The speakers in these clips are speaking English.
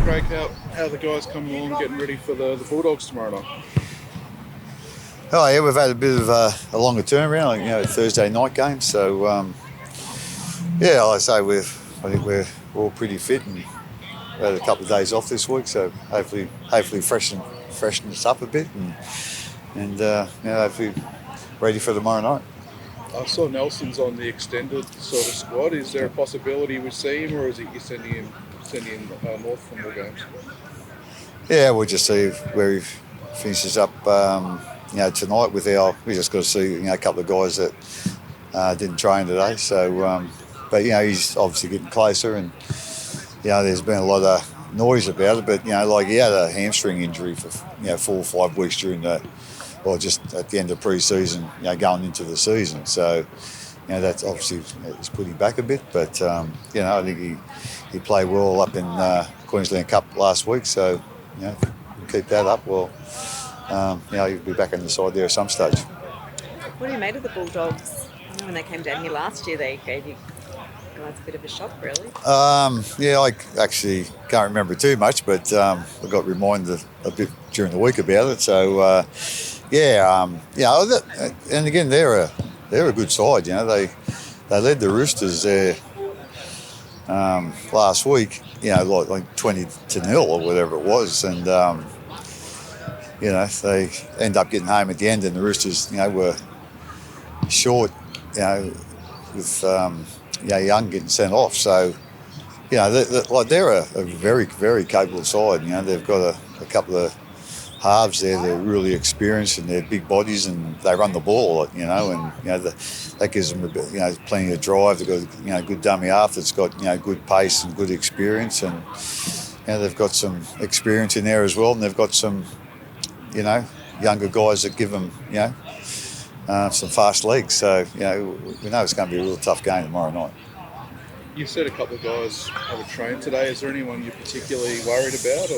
Craig, how the guys coming along, getting ready for the Bulldogs tomorrow night? Oh yeah, we've had a bit of a longer turnaround, Thursday night game. So like I say, I think we're all pretty fit, and we had a couple of days off this week, so hopefully freshen us up a bit, and hopefully ready for tomorrow night. I saw Nelson's on the extended sort of squad. Is there a possibility we see him, or is it you're sending him north for more games? Yeah, we'll just see where he finishes up. Tonight we just got to see a couple of guys that didn't train today. So, but he's obviously getting closer, and there's been a lot of noise about it. But he had a hamstring injury for 4 or 5 weeks during just at the end of pre-season, going into the season. So, that's obviously it's put him back a bit. But I think he played well up in Queensland Cup last week. So, we'll keep that up. Well, he'll be back on the side there at some stage. What do you made of the Bulldogs? I know when they came down here last year, they gave you guys a bit of a shock, really. I actually can't remember too much, but I got reminded a bit during the week about it. So, and again, they're a good side. They led the Roosters there last week. Like 20-0 or whatever it was, and they end up getting home at the end, and the Roosters, were short, with Young getting sent off. So, they're a very, very capable side. They've got a couple of halves there that are really experienced, and they're big bodies, and they run the ball a lot, and that gives them a bit, plenty of drive. They've got good dummy half that's got good pace and good experience, and they've got some experience in there as well, and they've got some younger guys that give them some fast legs. So we know it's going to be a real tough game tomorrow night. You said a couple of guys haven't trained today. Is there anyone you're particularly worried about,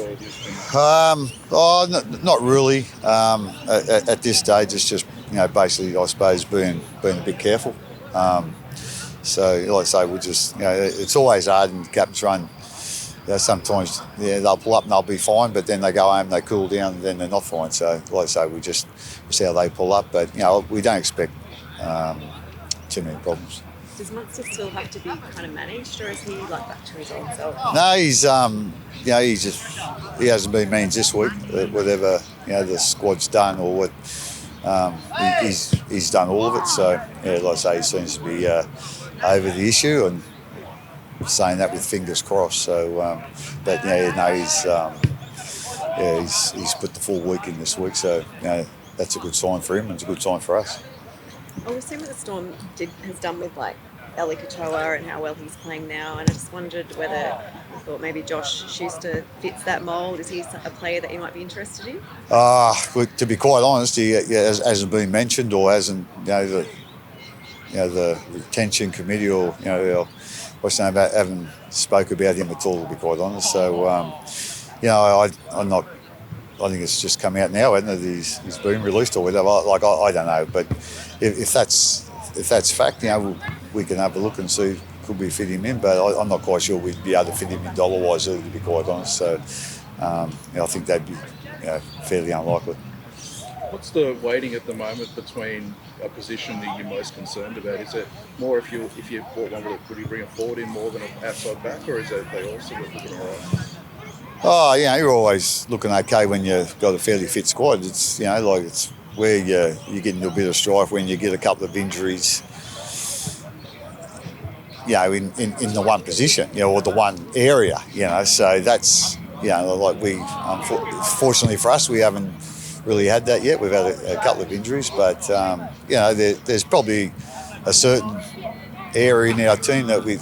or not really. At this stage, it's just basically, I suppose, being a bit careful. So like I say, we'll just it's always hard in captain's run. Sometimes they'll pull up and they'll be fine, but then they go home, they cool down, and then they're not fine. So like I say, we'll see how they pull up. But we don't expect too many problems. Does Munster still have to be kind of managed, or is he like back to his old self? No, he's he hasn't been managed this week. Whatever the squad's done, or what he's done all of it. So like I say, he seems to be over the issue, and saying that with fingers crossed. So, but he's put the full week in this week. So that's a good sign for him, and it's a good sign for us. Well, we've seen what the Storm has done with Eli Katoa and how well he's playing now, and I just wondered whether you thought maybe Josh Schuster fits that mould. Is he a player that you might be interested in? To be quite honest, he hasn't been mentioned, or hasn't the retention committee, or what's the name about, haven't spoke about him at all, to be quite honest. So I'm not. I think it's just come out now, hasn't it? He's been released or whatever. I don't know, but if that's fact, we can have a look and see could we fit him in. But I'm not quite sure we'd be able to fit him in dollar-wise either, to be quite honest. So I think that'd be fairly unlikely. What's the weighting at the moment between a position that you're most concerned about? Is it more if you bought one, would you bring a forward in more than an outside back, or is it they also looking all right? Oh, you're always looking okay when you've got a fairly fit squad. It's it's where you get into a bit of strife when you get a couple of injuries. In the one position, or the one area, So that's fortunately for us, we haven't really had that yet. We've had a couple of injuries, but there's probably a certain area in our team that we'd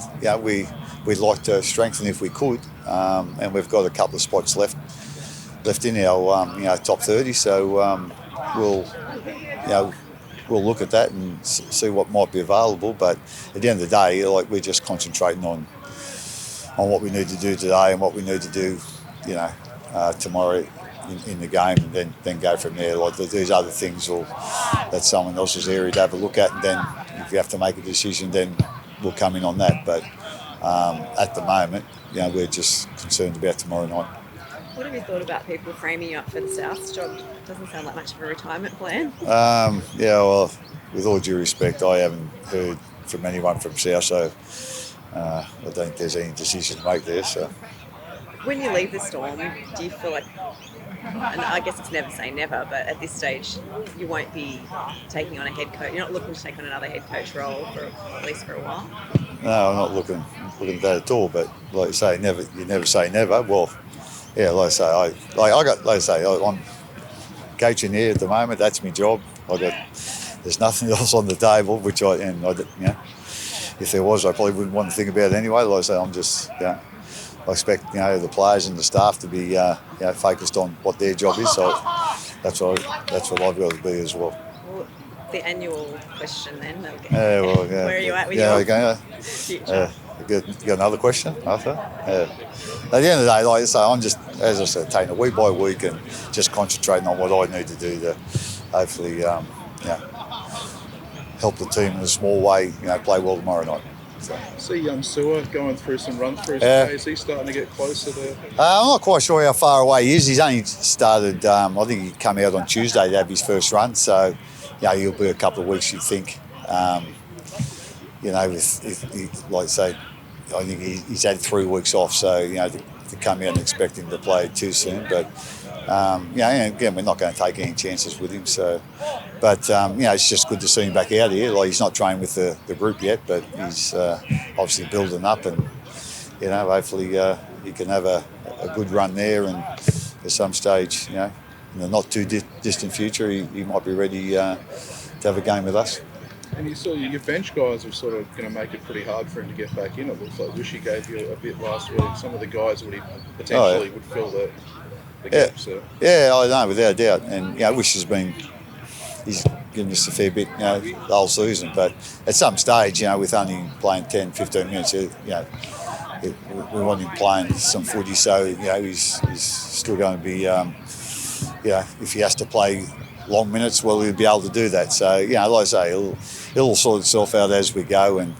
like to strengthen if we could, and we've got a couple of spots left in our top 30. So we'll look at that and see what might be available. But at the end of the day, we're just concentrating on what we need to do today and what we need to do, tomorrow in the game, and then go from there. There's other things, or that's someone else's area to have a look at, and then if you have to make a decision, then we'll come in on that. But at the moment, we're just concerned about tomorrow night. What have you thought about people framing you up for the South's job? Doesn't sound like much of a retirement plan. Yeah, well, with all due respect, I haven't heard from anyone from South, so I don't think there's any decision to make there. So When you leave the Storm, do you feel like, and I guess it's never say never, but at this stage, you won't be taking on a head coach. You're not looking to take on another head coach role for at least for a while. no, I'm not looking at that at all. But like you say, you never say never. Well, yeah, like I say, I'm coaching here at the moment. That's my job. There's nothing else on the table, if there was, I probably wouldn't want to think about it anyway. Like I say, I'm just, I expect the players and the staff to be focused on what their job is. So that's what I've got to be as well. Well, the annual question then. Yeah, well, yeah. Where are you at with your future? You got another question, Arthur? At the end of the day, like I say, I'm just, as I said, taking it week by week and just concentrating on what I need to do to hopefully, help the team in a small way, play well tomorrow night. So. See young Sewer going through some run-throughs today. Is he starting to get closer to... I'm not quite sure how far away he is. He's only started, I think he came out on Tuesday to have his first run, so he'll be a couple of weeks, you'd think. Like I say, I think he's had 3 weeks off, so, to come out and expect him to play too soon. But, again, we're not going to take any chances with him. So, but, it's just good to see him back out here. Like, he's not training with the group yet, but he's obviously building up and, hopefully he can have a good run there and at some stage, in the not too distant future, he might be ready to have a game with us. And you saw your bench guys are sort of going to make it pretty hard for him to get back in. It looks like Wishy gave you a bit last week. Some of the guys would potentially would fill the gap. So. Yeah, I know, without a doubt. And Wish he's given us a fair bit, the whole season. But at some stage, with only playing 10, 15 minutes, we want him playing some footy. So he's still going to be, if he has to play long minutes, well, he'll be able to do that. So, like I say, it'll sort itself out as we go. And,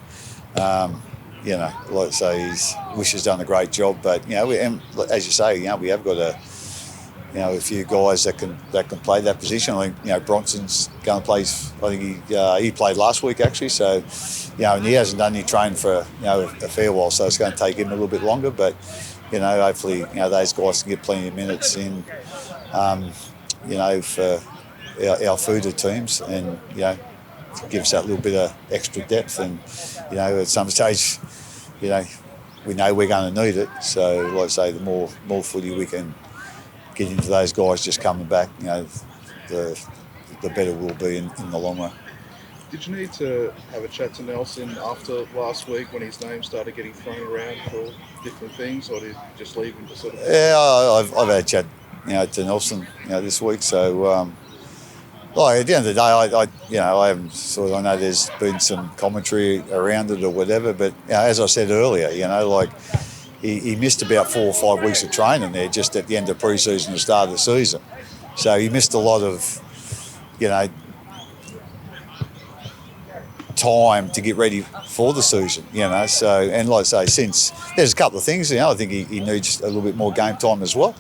like I say, Wish has done a great job. But, and as you say, we have got a few guys that can play that position. I think, Bronson's going to play, I think he played last week, actually. So, and he hasn't done any training for, a fair while. So it's going to take him a little bit longer. But, hopefully, those guys can get plenty of minutes in, for our feeder teams, and give us that little bit of extra depth. And at some stage, we know we're going to need it. So, like I say, the more footy we can get into those guys just coming back, the better we'll be in the long run. Did you need to have a chat to Nelson after last week when his name started getting thrown around for different things, or did you just leave him to sort of? Yeah, I've had a chat, to Nelson, this week. So, at the end of the day, I haven't I know there's been some commentary around it or whatever, but as I said earlier, he missed about 4 or 5 weeks of training there just at the end of pre-season and start of the season. So he missed a lot of, time to get ready for the season, So, and like I say, since there's a couple of things, I think he needs a little bit more game time as well.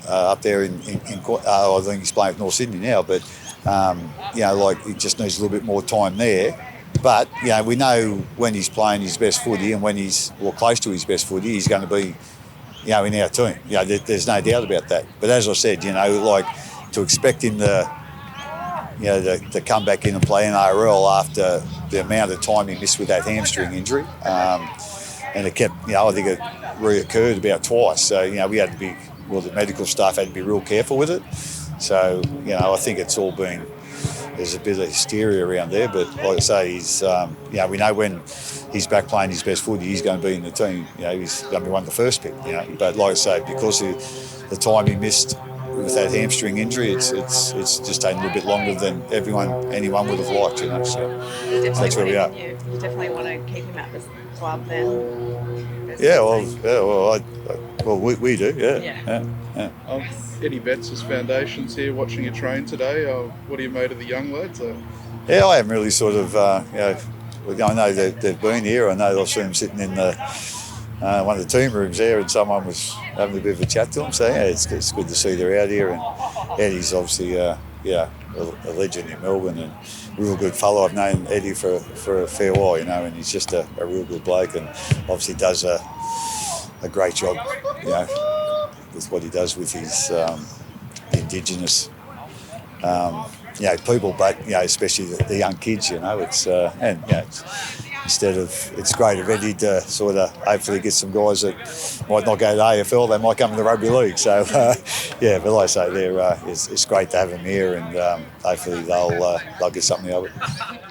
Up there in I think he's playing with North Sydney now, but he just needs a little bit more time there. But we know when he's playing his best footy and when he's close to his best footy, he's going to be in our team. There's no doubt about that. But as I said, to expect him to come back in and play NRL after the amount of time he missed with that hamstring injury, and it kept, I think it reoccurred about twice. So we had to be. Well, the medical staff had to be real careful with it. So, I think it's all been, there's a bit of hysteria around there. But like I say, he's, we know when he's back playing his best footy, he's going to be in the team. He's going to be one of the first pick. But like I say, because of the time he missed with that hamstring injury, it's just taken a little bit longer than anyone would have liked. So that's where we are. You definitely want to keep him at this club then. We do, yeah. Eddie Betts' foundation's here watching you train today. What do you made of the young lads? Yeah, I haven't really I know they've been here. I know I've seen them sitting in the one of the team rooms there, and someone was having a bit of a chat to him. So yeah, it's good to see they're out here. And Eddie's obviously a legend in Melbourne and a real good fellow. I've known Eddie for a fair while, and he's just a real good bloke, and obviously does a great job, with what he does with his the Indigenous people, but especially the young kids. It's great of Eddie to sort of hopefully get some guys that might not go to AFL, they might come to the rugby league. So but like I say, it's great to have them here, and hopefully they'll get something out of it.